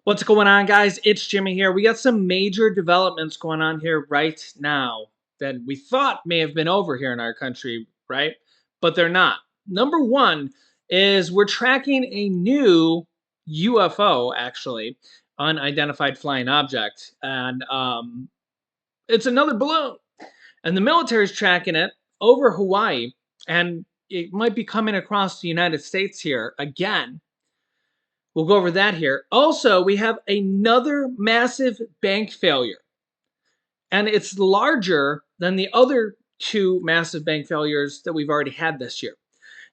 What's going on, guys? It's Jimmy here. We got some major developments going on here right now that we thought may have been over here in our country, right? But they're not. Number one is we're tracking a new UFO, actually, unidentified flying object. And it's another balloon. And the military's tracking it over Hawaii. And it might be coming across the United States here again. We'll go over that here. Also, we have another massive bank failure, and it's larger than the other two massive bank failures that we've already had this year.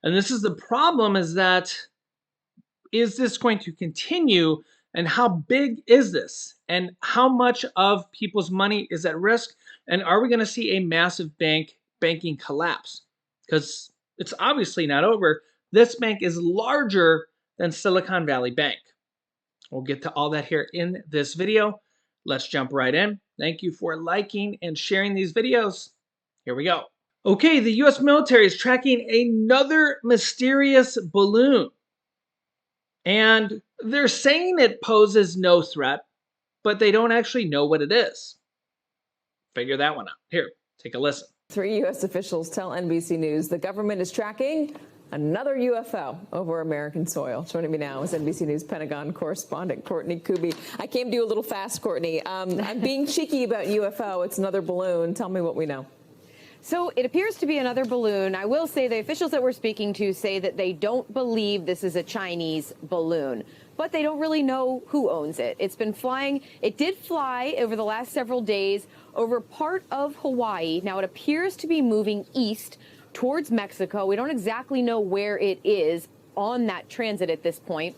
And this is the problem is that is this going to continue and how big is this? And how much of people's money is at risk? And are we going to see a massive banking collapse? Because it's obviously not over. This bank is larger than Silicon Valley Bank. We'll get to all that here in this video. Let's jump right in. Thank you for liking and sharing these videos. Here we go. Okay, the US military is tracking another mysterious balloon. And they're saying it poses no threat, but they don't actually know what it is. Figure that one out. Here, take a listen. 3 U.S. officials tell NBC News the government is tracking another UFO over American soil. Joining me now is NBC News Pentagon correspondent Courtney Kube. I came to you a little fast, Courtney. I'm being cheeky about UFO. It's another balloon. Tell me what we know. So it appears to be another balloon. I will say the officials that we're speaking to say that they don't believe this is a Chinese balloon, but they don't really know who owns it. It's been flying. It did fly over the last several days over part of Hawaii. Now it appears to be moving east towards Mexico. We don't exactly know where it is on that transit at this point.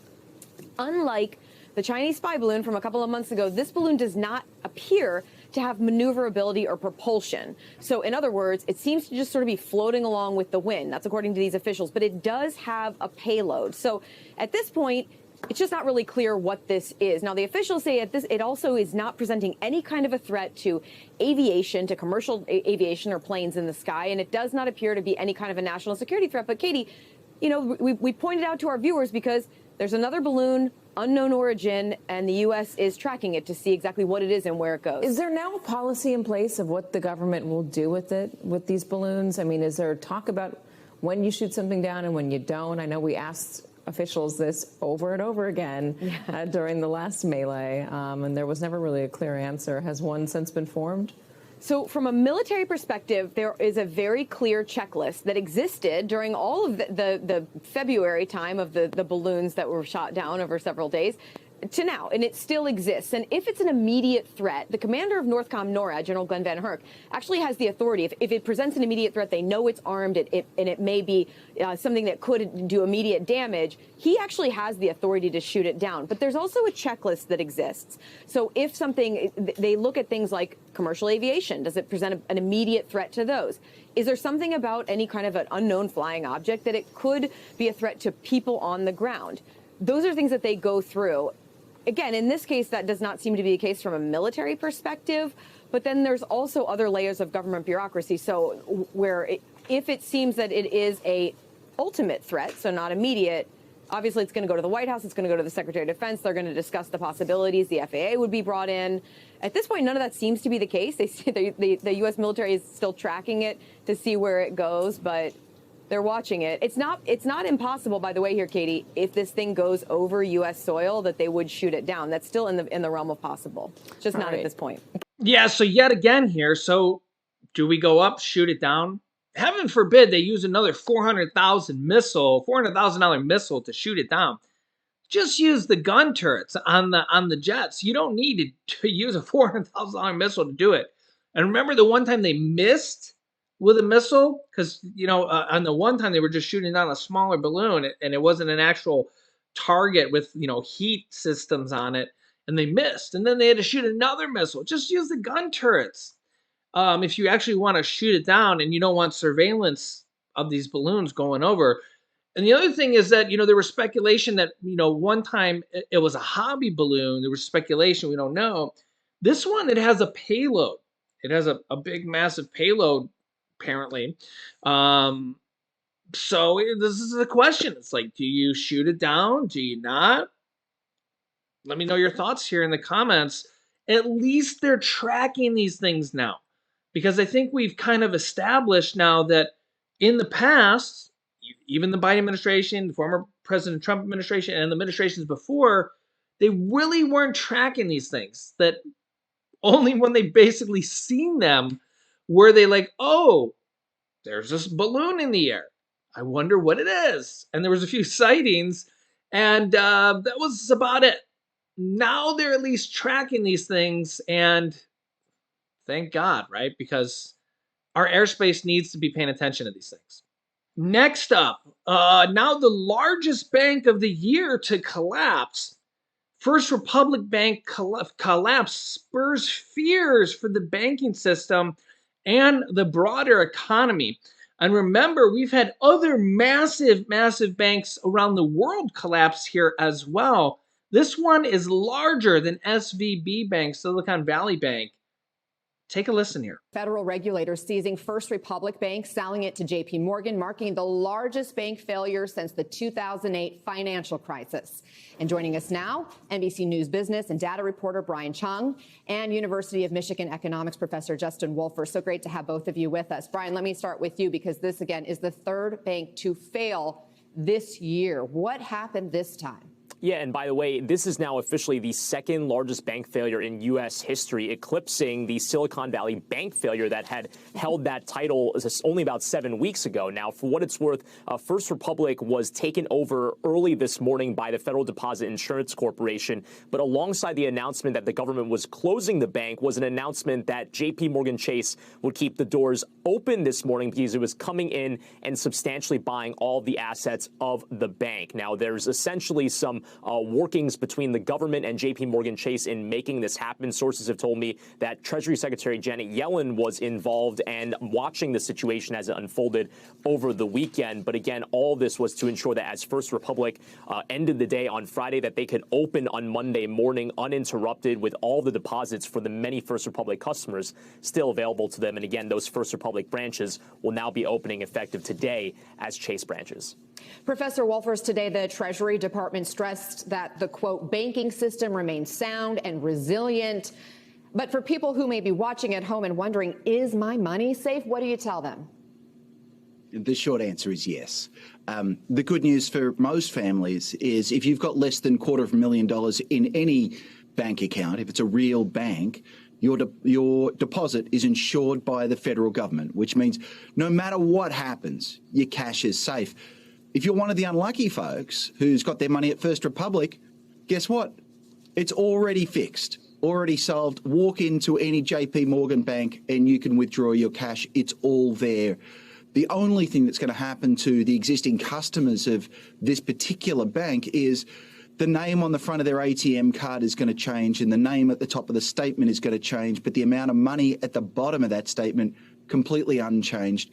Unlike the Chinese spy balloon from a couple of months ago, this balloon does not appear to have maneuverability or propulsion. So in other words, it seems to just sort of be floating along with the wind. That's according to these officials, but it does have a payload. So at this point, it's just not really clear what this is. Now, the officials say it also is not presenting any kind of a threat to aviation, to commercial aviation or planes in the sky, and it does not appear to be any kind of a national security threat. But Katie, you know, we pointed out to our viewers because there's another balloon, unknown origin, and the U.S. is tracking it to see exactly what it is and where it goes. Is there now a policy in place of what the government will do with it, with these balloons? I mean, is there talk about when you shoot something down and when you don't? I know we asked officials this over and over again during the last melee, and there was never really a clear answer. Has one since been formed? So from a military perspective, there is a very clear checklist that existed during all of the February time of the balloons that were shot down over several days to now, and it still exists. And if it's an immediate threat, the commander of NORTHCOM NORAD, General Glenn Van Herk, actually has the authority. If it presents an immediate threat, they know it's armed, and it may be something that could do immediate damage. He actually has the authority to shoot it down. But there's also a checklist that exists. So if something, they look at things like commercial aviation. Does it present an immediate threat to those? Is there something about any kind of an unknown flying object that it could be a threat to people on the ground? Those are things that they go through. Again, in this case, that does not seem to be the case from a military perspective, but then there's also other layers of government bureaucracy. So if it seems that it is a ultimate threat, so not immediate, obviously it's going to go to the White House, it's going to go to the Secretary of Defense, they're going to discuss the possibilities, the FAA would be brought in. At this point, none of that seems to be the case. The U.S. military is still tracking it to see where it goes, but they're watching it. It's not impossible, by the way, here, Katie, if this thing goes over U.S. soil, that they would shoot it down. That's still in the realm of possible. Just not at this point. Yeah, so yet again here, so do we go up, shoot it down? Heaven forbid they use another $400,000 missile to shoot it down. Just use the gun turrets on the jets. You don't need to use a $400,000 missile to do it. And remember the one time they missed with a missile? Because, you know, on the one time they were just shooting down a smaller balloon and it wasn't an actual target with, you know, heat systems on it, and they missed. And then they had to shoot another missile. Just use the gun turrets. If you actually want to shoot it down and you don't want surveillance of these balloons going over. And the other thing is that, you know, there was speculation that, you know, one time it was a hobby balloon. There was speculation, we don't know. This one, it has a payload. It has a big, massive payload, apparently. So this is the question. It's like, do you shoot it down? Do you not? let me know your thoughts here in the comments. At least they're tracking these things now. Because I think we've kind of established now that in the past, even the Biden administration, the former President Trump administration, and the administrations before, they really weren't tracking these things. That only when they basically seen them were they like, oh, there's this balloon in the air. I wonder what it is. And there was a few sightings, and that was about it. Now they're at least tracking these things, and thank God, right? Because our airspace needs to be paying attention to these things. Next up, now the largest bank of the year to collapse. First Republic Bank collapse spurs fears for the banking system and the broader economy. And remember, we've had other massive, massive banks around the world collapse here as well. This one is larger than SVB Bank, Silicon Valley Bank. Take a listen here. Federal regulators seizing First Republic Bank, selling it to JP Morgan, marking the largest bank failure since the 2008 financial crisis. And joining us now, NBC News business and data reporter Brian Chung and University of Michigan economics professor Justin Wolfer. So great to have both of you with us. Brian, let me start with you because this, again, is the third bank to fail this year. What happened this time? Yeah, and by the way, this is now officially the second largest bank failure in U.S. history, eclipsing the Silicon Valley Bank failure that had held that title only about 7 weeks ago. Now, for what it's worth, First Republic was taken over early this morning by the Federal Deposit Insurance Corporation. But alongside the announcement that the government was closing the bank was an announcement that J.P. Morgan Chase would keep the doors open this morning because it was coming in and substantially buying all the assets of the bank. Now, there's essentially some workings between the government and J.P. Morgan Chase in making this happen. Sources have told me that Treasury Secretary Janet Yellen was involved and watching the situation as it unfolded over the weekend. But again, all this was to ensure that as First Republic ended the day on Friday, that they could open on Monday morning uninterrupted with all the deposits for the many First Republic customers still available to them. And again, those First Republic branches will now be opening effective today as Chase branches. Professor Wolfers, today the Treasury Department stressed that the, quote, banking system remains sound and resilient. But for people who may be watching at home and wondering, is my money safe? What do you tell them? The short answer is yes. The good news for most families is if you've got less than $250,000 in any bank account, if it's a real bank, your deposit is insured by the federal government, which means no matter what happens, your cash is safe. If you're one of the unlucky folks who's got their money at First Republic, guess what? It's already fixed, already solved. Walk into any JP Morgan bank and you can withdraw your cash. It's all there. The only thing that's going to happen to the existing customers of this particular bank is the name on the front of their ATM card is going to change and the name at the top of the statement is going to change, but the amount of money at the bottom of that statement completely unchanged.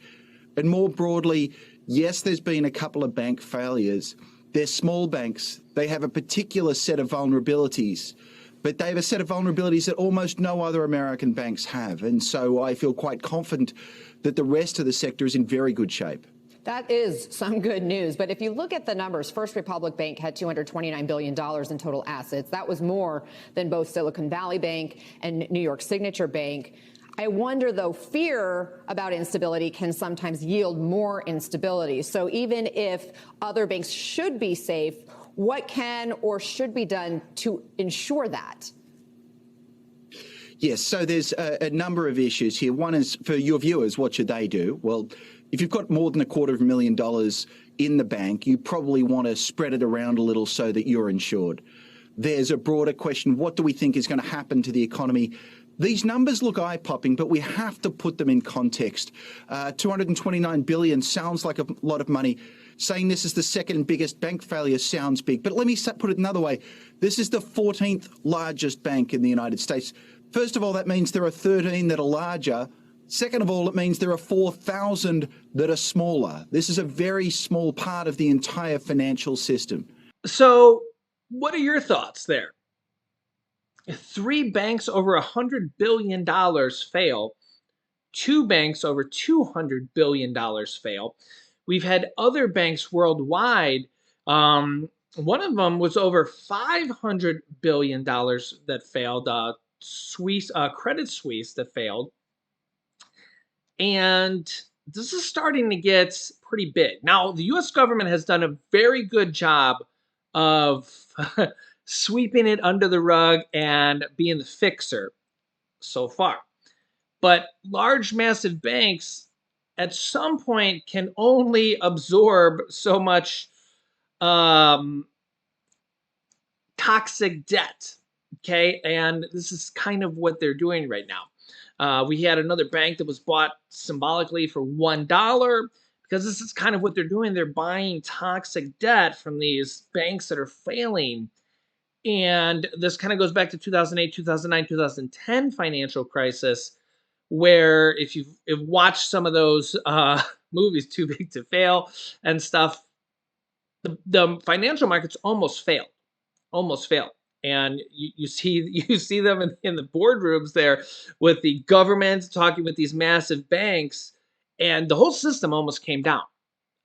And more broadly, yes, there's been a couple of bank failures. They're small banks. They have a particular set of vulnerabilities, but they have a set of vulnerabilities that almost no other American banks have. And so I feel quite confident that the rest of the sector is in very good shape. That is some good news. But if you look at the numbers, First Republic Bank had $229 billion in total assets. That was more than both Silicon Valley Bank and New York Signature Bank. I wonder, though, fear about instability can sometimes yield more instability. So even if other banks should be safe, what can or should be done to ensure that? Yes, so there's a number of issues here. One is for your viewers, what should they do? Well, if you've got more than $250,000 in the bank, you probably want to spread it around a little so that you're insured. There's a broader question. What do we think is going to happen to the economy? These numbers look eye-popping, but we have to put them in context. $229 billion sounds like a lot of money. Saying this is the second biggest bank failure sounds big. But let me put it another way. This is the 14th largest bank in the United States. First of all, that means there are 13 that are larger. Second of all, it means there are 4,000 that are smaller. This is a very small part of the entire financial system. So what are your thoughts there? 3 banks over $100 billion fail. 2 banks over $200 billion fail. We've had other banks worldwide One of them was over $500 billion that failed, Credit Suisse that failed. And this is starting to get pretty big. Now, the US government has done a very good job of sweeping it under the rug and being the fixer so far. But large, massive banks at some point can only absorb so much um, toxic debt. Okay. And this is kind of what they're doing right now. We had another bank that was bought symbolically for $1 because this is kind of what they're doing. They're buying toxic debt from these banks that are failing. And this kind of goes back to 2008, 2009, 2010 financial crisis, where if you've watched some of those movies, Too Big to Fail and stuff, the financial markets almost failed. And you see you see them in the boardrooms there with the government talking with these massive banks, and the whole system almost came down.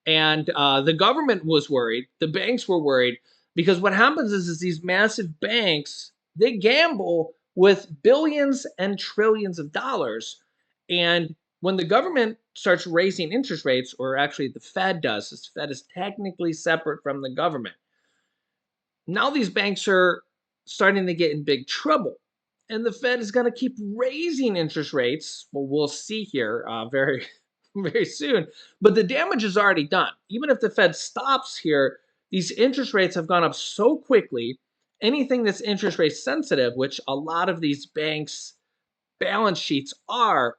And the government was worried, the banks were worried, because what happens is these massive banks, they gamble with billions and trillions of dollars. And when the government starts raising interest rates, or actually the Fed does, this Fed is technically separate from the government, now these banks are starting to get in big trouble. And the Fed is going to keep raising interest rates. Well, we'll see here very, very soon. But the damage is already done. Even if the Fed stops here, these interest rates have gone up so quickly. Anything that's interest rate sensitive, which a lot of these banks' balance sheets are,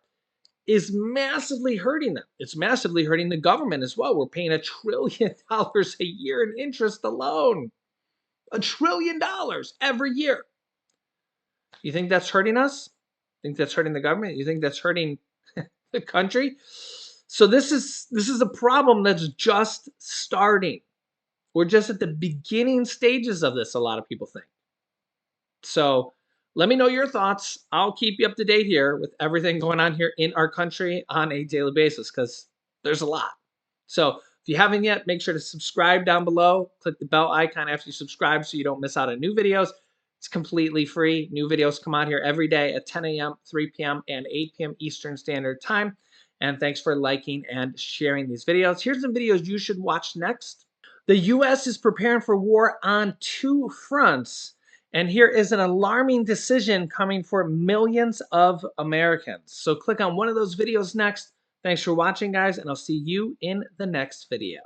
is massively hurting them. It's massively hurting the government as well. We're paying $1 trillion a year in interest alone. $1 trillion every year. You think that's hurting us? Think that's hurting the government? You think that's hurting the country? So this is a problem that's just starting. We're just at the beginning stages of this, a lot of people think. So let me know your thoughts. I'll keep you up to date here with everything going on here in our country on a daily basis, because there's a lot. So if you haven't yet, make sure to subscribe down below. Click the bell icon after you subscribe so you don't miss out on new videos. It's completely free. New videos come out here every day at 10 a.m., 3 p.m., and 8 p.m. Eastern Standard Time. And thanks for liking and sharing these videos. Here's some videos you should watch next. The U.S. is preparing for war on 2 fronts. And here is an alarming decision coming for millions of Americans. So click on one of those videos next. Thanks for watching, guys, and I'll see you in the next video.